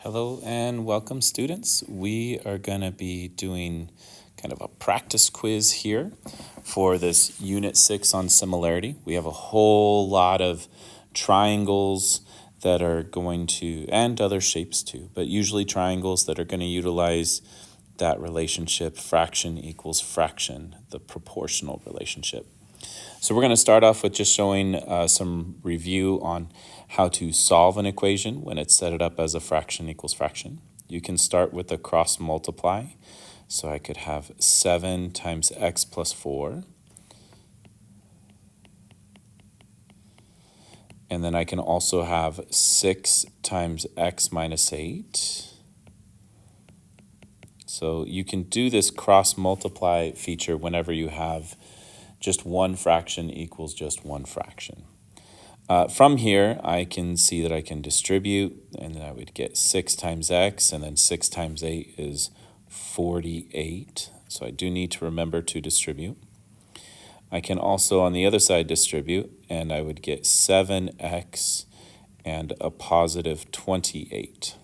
Hello and welcome, students. We are going to be doing kind of a practice quiz here for this Unit 6 on similarity. We have a whole lot of triangles that are going to, and other shapes too, but usually triangles that are going to utilize that relationship fraction equals fraction, the proportional relationship. So we're going to start off with just showing some review on how to solve an equation when it's set it up as a fraction equals fraction. You can start with a cross multiply. So I could have 7 times x plus 4. And then I can also have 6 times x minus 8. So you can do this cross multiply feature whenever you have just one fraction equals just one fraction. From here, I can see that I can distribute, and then I would get 6 times x, and then 6 times 8 is 48. So I do need to remember to distribute. I can also, on the other side, distribute, and I would get 7x and a positive 28.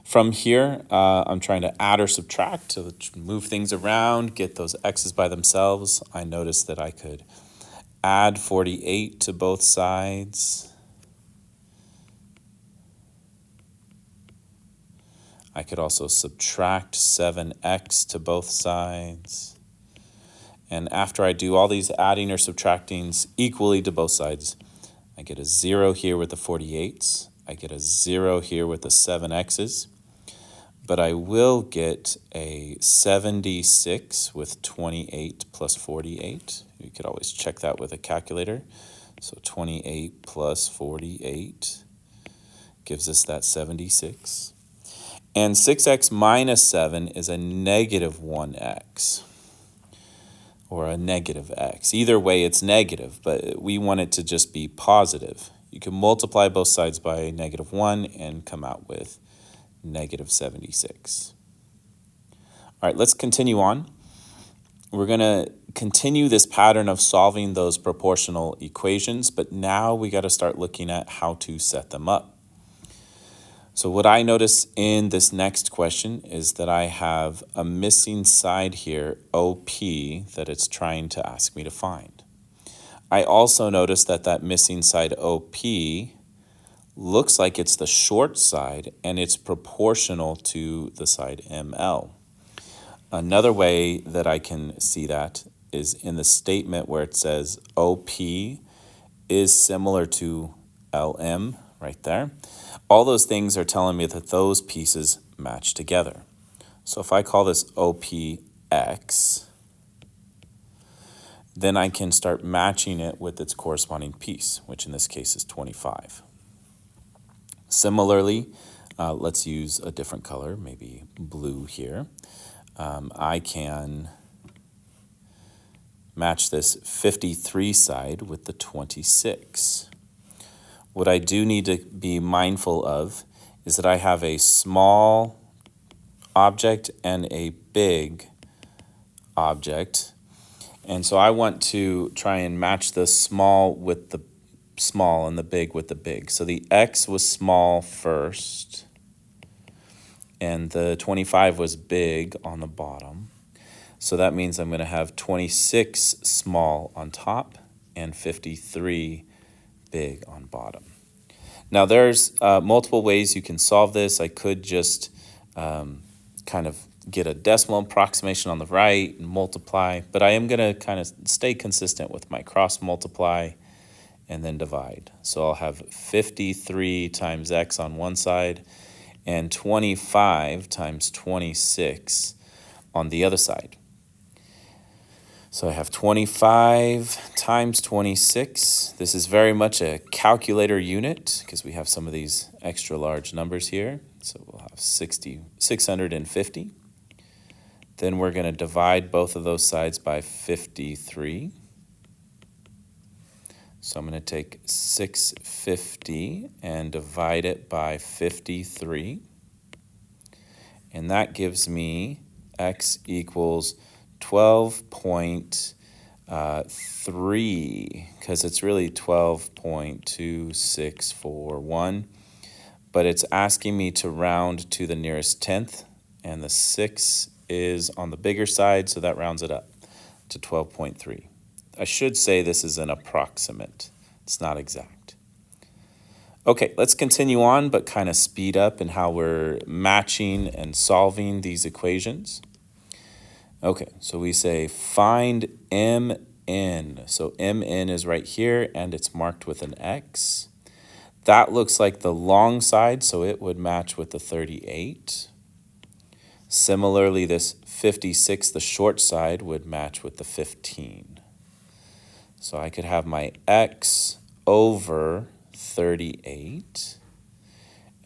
From here, I'm trying to add or subtract to move things around, get those x's by themselves. I noticed that I could add 48 to both sides. I could also subtract 7x to both sides. And after I do all these adding or subtractings equally to both sides, I get a 0 here with the 48s. I get a 0 here with the 7x's. But I will get a 76 with 28 plus 48. You could always check that with a calculator. So 28 plus 48 gives us that 76. And 6x minus 7 is a negative 1x, or a negative x. Either way, it's negative, but we want it to just be positive. You can multiply both sides by negative 1 and come out with negative 76. All right, let's continue on. We're going to continue this pattern of solving those proportional equations, but now we got to start looking at how to set them up. So what I notice in this next question is that I have a missing side here, OP, that it's trying to ask me to find. I also notice that that missing side OP looks like it's the short side, and it's proportional to the side ML. Another way that I can see that is in the statement where it says OP is similar to LM right there. All those things are telling me that those pieces match together. So if I call this OPX, then I can start matching it with its corresponding piece, which in this case is 25. Similarly, let's use a different color, maybe blue here. I can match this 53 side with the 26. What I do need to be mindful of is that I have a small object and a big object. And so I want to try and match the small with the small and the big with the big. So the x was small first, and the 25 was big on the bottom. So that means I'm going to have 26 small on top and 53 big on bottom. Now there's multiple ways you can solve this. I could just kind of get a decimal approximation on the right and multiply, but I am going to kind of stay consistent with my cross multiply and then divide. So I'll have 53 times x on one side and 25 times 26 on the other side. So I have 25 times 26. This is very much a calculator unit because we have some of these extra large numbers here. So we'll have 650. Then we're going to divide both of those sides by 53. So I'm going to take 650 and divide it by 53. And that gives me x equals 12.3, because it's really 12.2641. but it's asking me to round to the nearest tenth, and the 6 is on the bigger side, so that rounds it up to 12.3. I should say this is an approximate. It's not exact. Okay, let's continue on, but kind of speed up in how we're matching and solving these equations. Okay, so we say find MN. So MN is right here, and it's marked with an X. That looks like the long side, so it would match with the 38. Similarly, this 56, the short side, would match with the 15. So I could have my X over 38.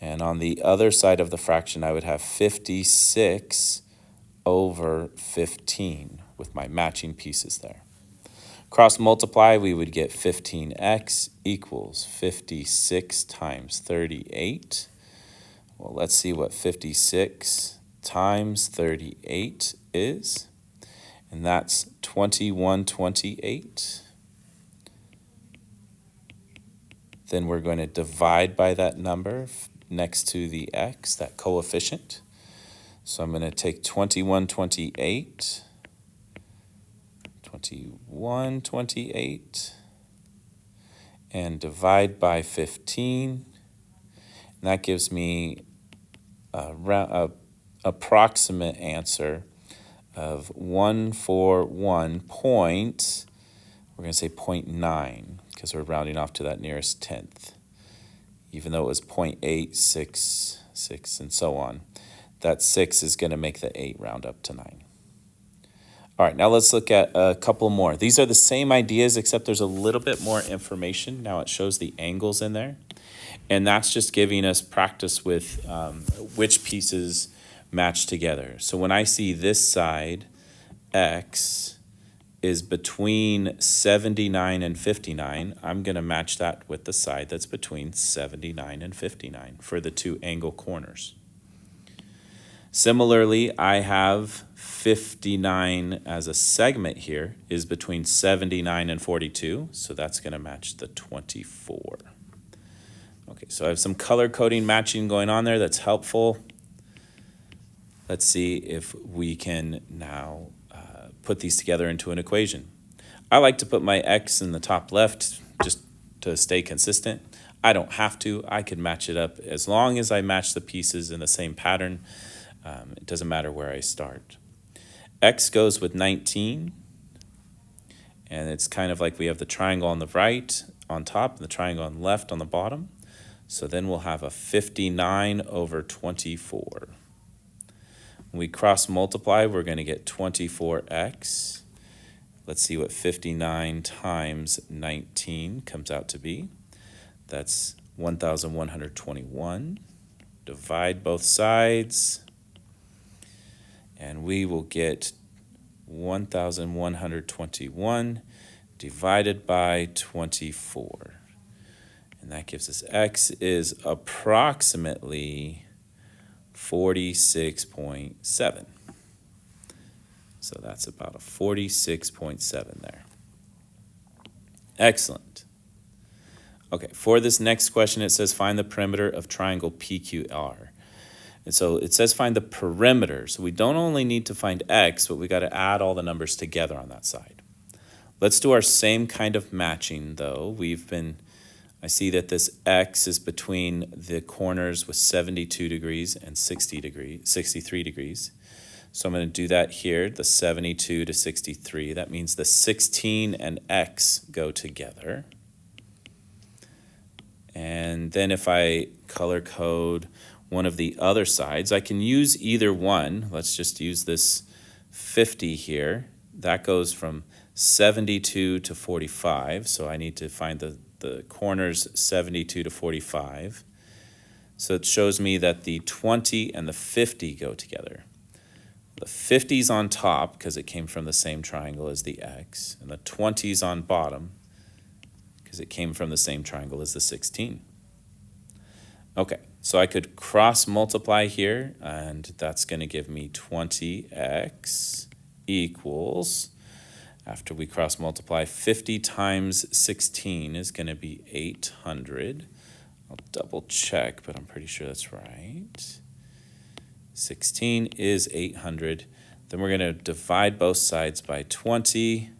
And on the other side of the fraction, I would have 56 over 15 with my matching pieces there. Cross multiply, we would get 15x equals 56 times 38. Well, let's see what 56 times 38 is. And that's 2128. Then we're going to divide by that number next to the x, that coefficient. So I'm going to take 2128, and divide by 15. And that gives me a approximate answer of 141 point, we're going to say 0.9, because we're rounding off to that nearest tenth. Even though it was 0.866 and so on, that 6 is going to make the 8 round up to 9. All right, now let's look at a couple more. These are the same ideas, except there's a little bit more information. Now it shows the angles in there. And that's just giving us practice with which pieces match together. So when I see this side, X is between 79 and 59, I'm going to match that with the side that's between 79 and 59 for the two angle corners. Similarly, I have 59 as a segment here is between 79 and 42, so that's going to match the 24. Okay, so I have some color coding matching going on there that's helpful. Let's see if we can now put these together into an equation. I like to put my X in the top left just to stay consistent. I don't have to. I can match it up as long as I match the pieces in the same pattern. It doesn't matter where I start. X goes with 19, and it's kind of like we have the triangle on the right on top and the triangle on the left on the bottom. So then we'll have a 59 over 24. When we cross multiply, we're going to get 24x. Let's see what 59 times 19 comes out to be. That's 1,121. Divide both sides, and we will get 1,121 divided by 24. And that gives us x is approximately 46.7. So that's about a 46.7 there. Excellent. Okay, for this next question, it says find the perimeter of triangle PQR. And so it says find the perimeter. So we don't only need to find x, but we got to add all the numbers together on that side. Let's do our same kind of matching though. I see that this x is between the corners with 72 degrees and 63 degrees. So I'm going to do that here, the 72 to 63. That means the 16 and x go together. And then if I color code one of the other sides, I can use either one. Let's just use this 50 here. That goes from 72 to 45. So I need to find the corners 72 to 45. So it shows me that the 20 and the 50 go together. The 50's on top because it came from the same triangle as the x, and the 20's on bottom because it came from the same triangle as the 16. Okay, so I could cross multiply here, and that's going to give me 20x equals, after we cross multiply, 50 times 16 is going to be 800 I'll double check, but I'm pretty sure that's right. 16 is 800. Then we're going to divide both sides by 20.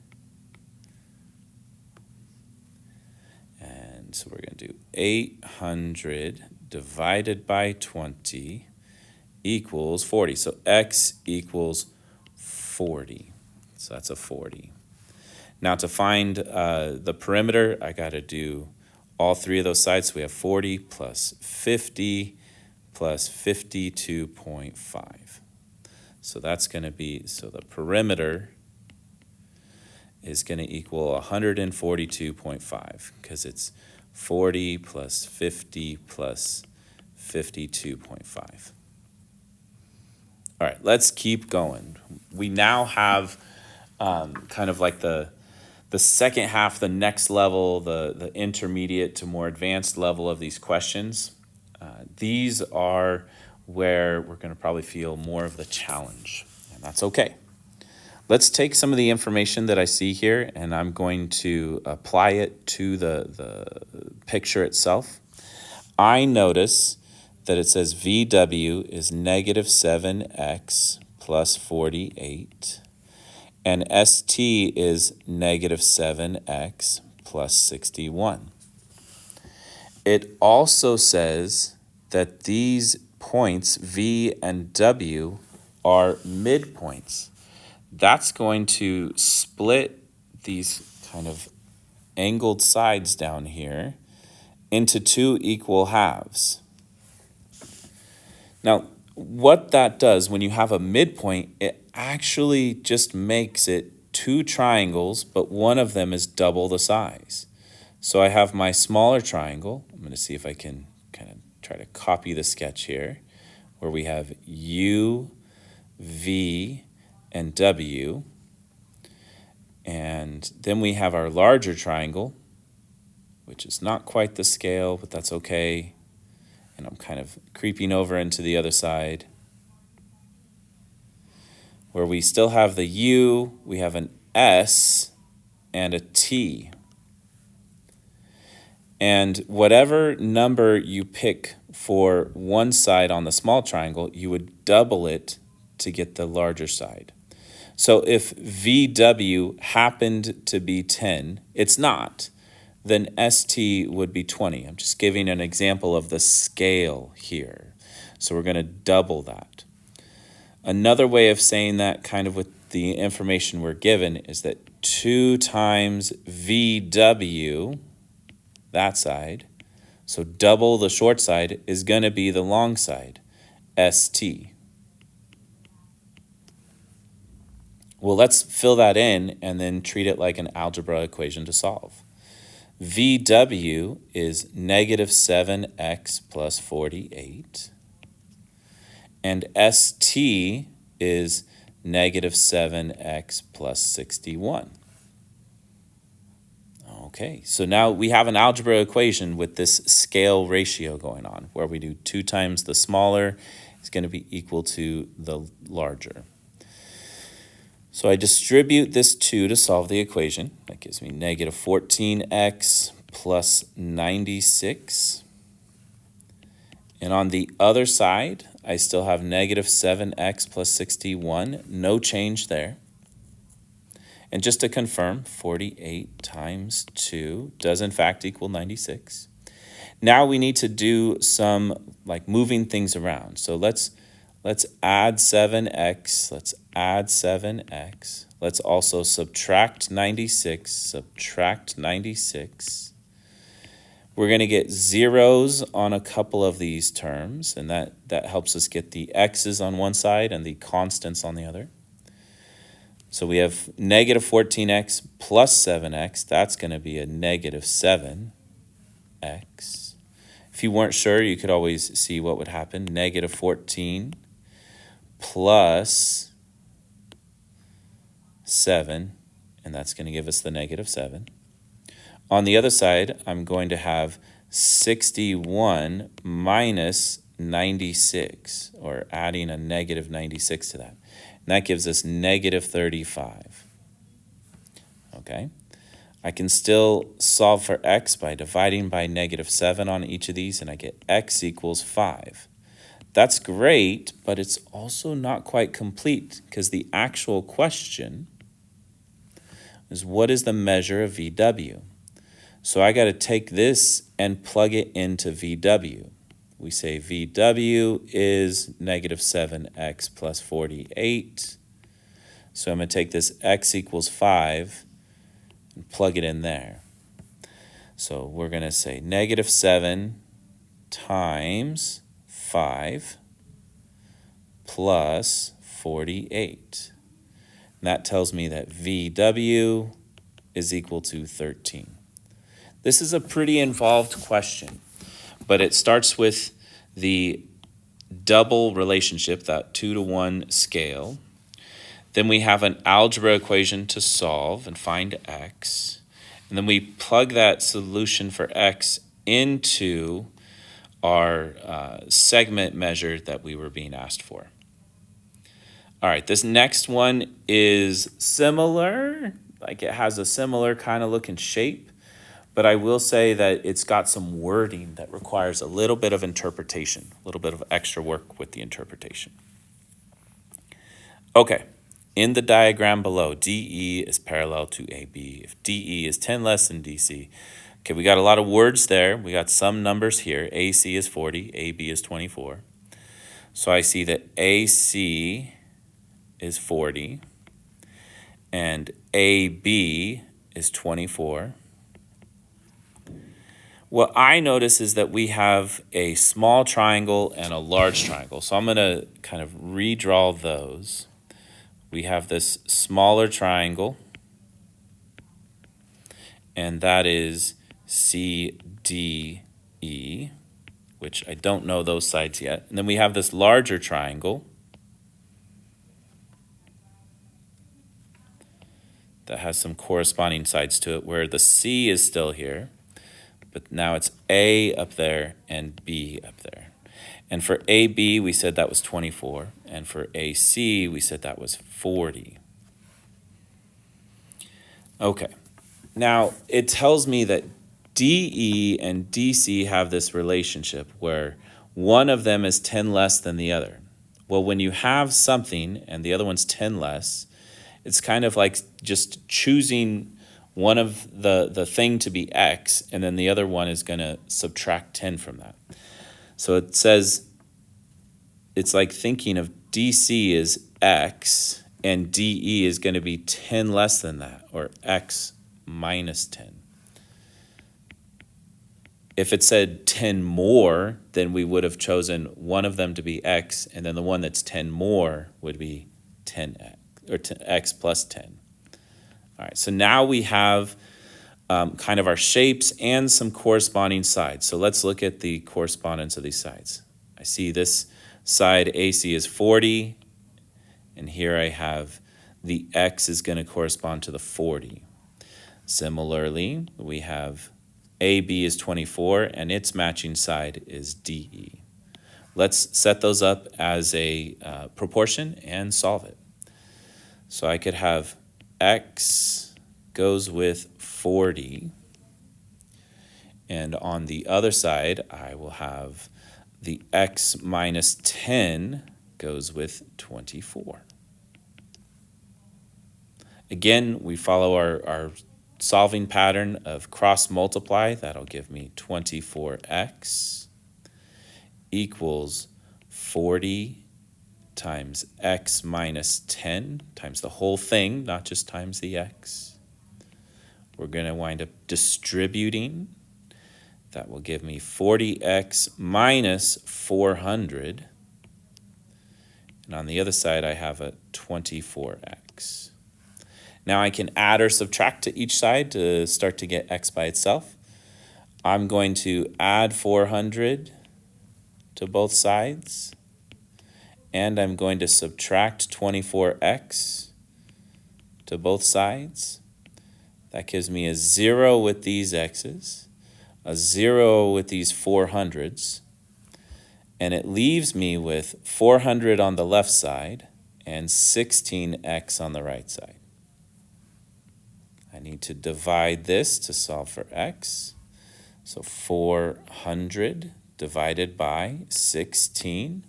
And so we're going to do 800 divided by 20 equals 40. So x equals 40. So that's a 40. Now to find the perimeter, I got to do all three of those sides. So we have 40 plus 50 plus 52.5. So that's going to be, so the perimeter is going to equal 142.5 because it's 40 plus 50 plus 52.5. All right, let's keep going. We now have kind of like the second half, the next level, the intermediate to more advanced level of these questions. These are where we're going to probably feel more of the challenge, and that's okay. Let's take some of the information that I see here, and I'm going to apply it to the picture itself. I notice that it says VW is negative 7x plus 48, and ST is negative 7x plus 61. It also says that these points, V and W, are midpoints. That's going to split these kind of angled sides down here into two equal halves. Now, what that does when you have a midpoint, it actually just makes it two triangles, but one of them is double the size. So I have my smaller triangle. I'm going to see if I can kind of try to copy the sketch here, where we have U, V, and W. And then we have our larger triangle, which is not quite the scale, but that's okay. And I'm kind of creeping over into the other side, where we still have the U, we have an S, and a T. And whatever number you pick for one side on the small triangle, you would double it to get the larger side. So if VW happened to be 10, it's not, then ST would be 20. I'm just giving an example of the scale here. So we're going to double that. Another way of saying that, kind of with the information we're given, is that 2 times VW, that side, so double the short side, is going to be the long side, ST. Well, let's fill that in and then treat it like an algebra equation to solve. VW is negative 7x plus 48, and ST is negative 7x plus 61. Okay, so now we have an algebra equation with this scale ratio going on, where we do 2 times the smaller is going to be equal to the larger. So I distribute this 2 to solve the equation. That gives me negative 14x plus 96. And on the other side, I still have negative 7x plus 61. No change there. And just to confirm, 48 times 2 does in fact equal 96. Now we need to do some like moving things around. So let's add 7x. Let's add 7x. Let's also subtract 96. Subtract 96. We're going to get zeros on a couple of these terms, and that helps us get the x's on one side and the constants on the other. So we have negative 14x plus 7x. That's going to be a negative 7x. If you weren't sure, you could always see what would happen. Negative 14 plus 7, and that's going to give us the negative 7. On the other side, I'm going to have 61 minus 96, or adding a negative 96 to that. And that gives us negative 35. Okay? I can still solve for x by dividing by -7 on each of these, and I get x equals 5. That's great, but it's also not quite complete because the actual question is what is the measure of VW? So I got to take this and plug it into VW. We say VW is -7x plus 48. So I'm going to take this x equals 5 and plug it in there. So we're going to say -7 times 5 plus 48. And that tells me that VW is equal to 13. This is a pretty involved question, but it starts with the double relationship, that 2-to-1 scale. Then we have an algebra equation to solve and find x. And then we plug that solution for x into our segment measure that we were being asked for. All right, this next one is similar, like it has a similar kind of look and shape, but I will say that it's got some wording that requires a little bit of interpretation, a little bit of extra work with the interpretation. Okay, in the diagram below, DE is parallel to AB. If DE is 10 less than DC, okay, we got a lot of words there. We got some numbers here. AC is 40, AB is 24. So I see that AC is 40 and AB is 24. What I notice is that we have a small triangle and a large triangle. So I'm going to kind of redraw those. We have this smaller triangle, and that is CDE, which I don't know those sides yet. And then we have this larger triangle that has some corresponding sides to it, where the C is still here, but now it's A up there and B up there. And for AB, we said that was 24, and for AC, we said that was 40. Okay, now it tells me that DE and DC have this relationship where one of them is 10 less than the other. Well, when you have something and the other one's 10 less, it's kind of like just choosing one of the thing to be X, and then the other one is going to subtract 10 from that. So it says, it's like thinking of DC is X, and DE is going to be 10 less than that, or X minus 10. If it said 10 more, then we would have chosen one of them to be X, and then the one that's 10 more would be 10X, or X plus 10. All right, so now we have kind of our shapes and some corresponding sides. So let's look at the correspondence of these sides. I see this side AC is 40, and here I have the X is going to correspond to the 40. Similarly, we have AB is 24, and its matching side is DE. Let's set those up as a proportion and solve it. So I could have X goes with 40, and on the other side, I will have the X minus 10 goes with 24. Again, we follow our solving pattern of cross multiply. That'll give me 24X equals 40 times X minus 10 times the whole thing, not just times the X. We're going to wind up distributing. That will give me 40X minus 400. And on the other side, I have a 24X. Now I can add or subtract to each side to start to get X by itself. I'm going to add 400 to both sides, and I'm going to subtract 24X to both sides. That gives me a 0 with these X's, a 0 with these 400s, and it leaves me with 400 on the left side and 16X on the right side. I need to divide this to solve for x. So 400 divided by 16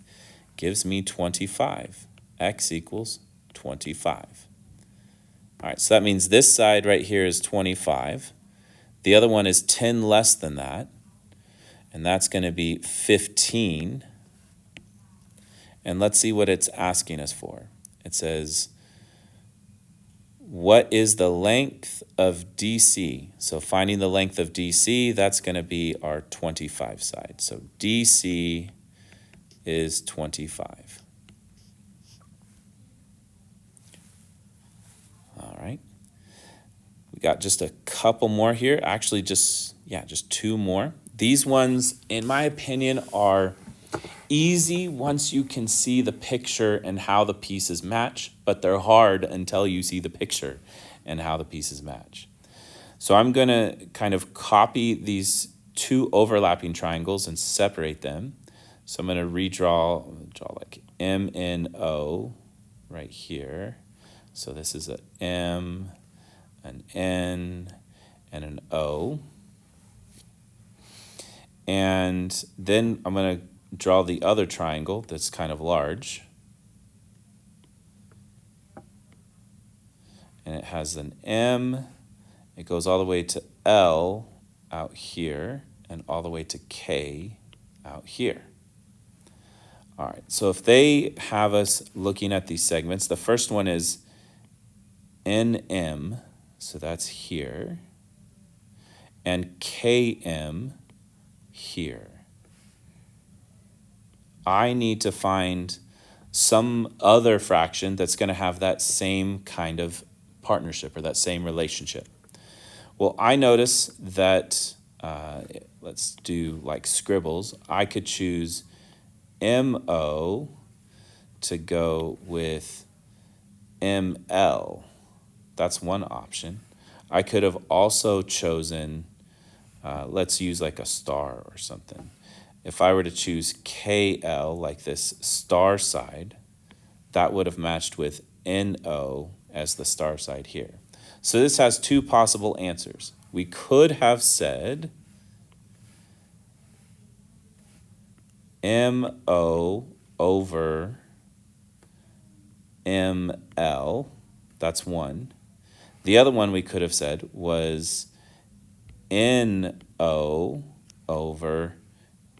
gives me 25. X equals 25. All right, so that means this side right here is 25. The other one is 10 less than that, and that's going to be 15. And let's see what it's asking us for. It says, what is the length of DC? So finding the length of DC, that's going to be our 25 side. So DC is 25. All right. We got just a couple more here. Actually, just two more. These ones, in my opinion, are easy once you can see the picture and how the pieces match, but they're hard until you see the picture and how the pieces match. So I'm going to kind of copy these two overlapping triangles and separate them. So I'm going to draw like M and O right here. So this is a M, an N, and an O. And then I'm going to draw the other triangle that's kind of large. And it has an M. It goes all the way to L out here and all the way to K out here. All right, so if they have us looking at these segments, the first one is NM, so that's here, and KM here. I need to find some other fraction that's going to have that same kind of partnership or that same relationship. Well, I notice that, let's do like scribbles, I could choose MO to go with ML. That's one option. I could have also chosen, let's use like a star or something. If I were to choose KL, like this star side, that would have matched with NO as the star side here. So this has two possible answers. We could have said MO over ML, that's one. The other one we could have said was NO over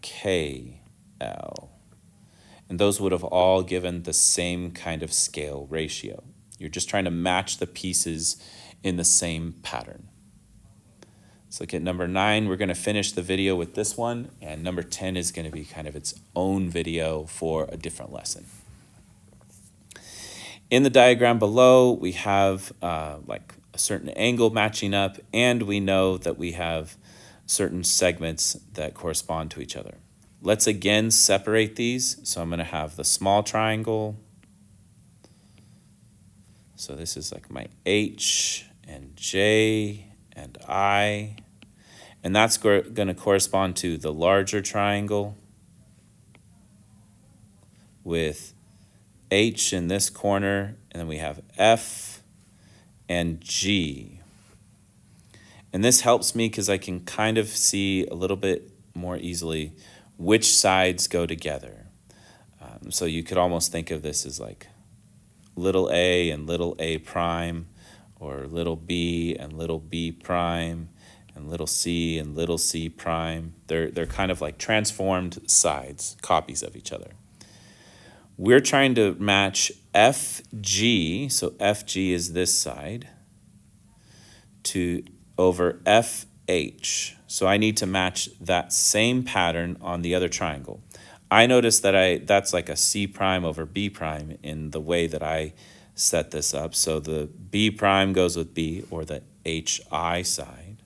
KL. And those would have all given the same kind of scale ratio. You're just trying to match the pieces in the same pattern. Let's look at number 9. We're going to finish the video with this one, and number 10 is going to be kind of its own video for a different lesson. In the diagram below, we have like a certain angle matching up, and we know that we have certain segments that correspond to each other. Let's again separate these. So I'm going to have the small triangle. So this is like my H and J and I. And that's going to correspond to the larger triangle with H in this corner. And then we have F and G. And this helps me because I can kind of see a little bit more easily which sides go together. So you could almost think of this as like little a and little a prime, or little b and little b prime, and little c and little c prime. They're kind of like transformed sides, copies of each other. We're trying to match FG, so FG is this side, to over FH. So I need to match that same pattern on the other triangle. I notice that that's like a C prime over B prime in the way that I set this up. So the B prime goes with B, or the HI side.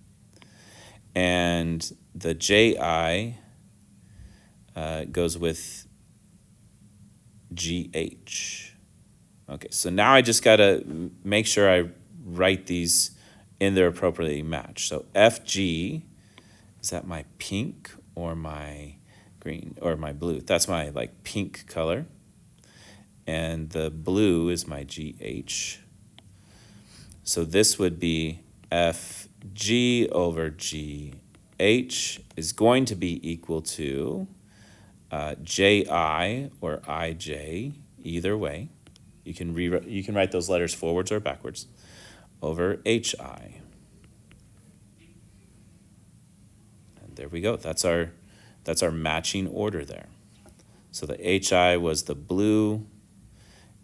And the JI goes with GH. Okay, so now I just got to make sure I write these in their appropriately matched. So FG, is that my pink or my green or my blue? That's my like pink color. And the blue is my GH. So this would be FG over GH is going to be equal to JI or IJ, either way. You can write those letters forwards or backwards, over HI. And there we go. That's our matching order there. So the HI was the blue,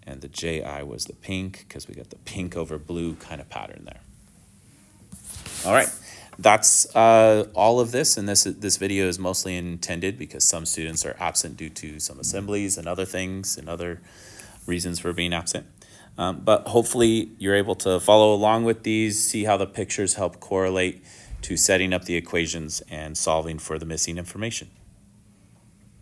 and the JI was the pink, because we got the pink over blue kind of pattern there. All right, that's all of this, and this video is mostly intended because some students are absent due to some assemblies and other things and other reasons for being absent. But hopefully you're able to follow along with these, see how the pictures help correlate to setting up the equations and solving for the missing information.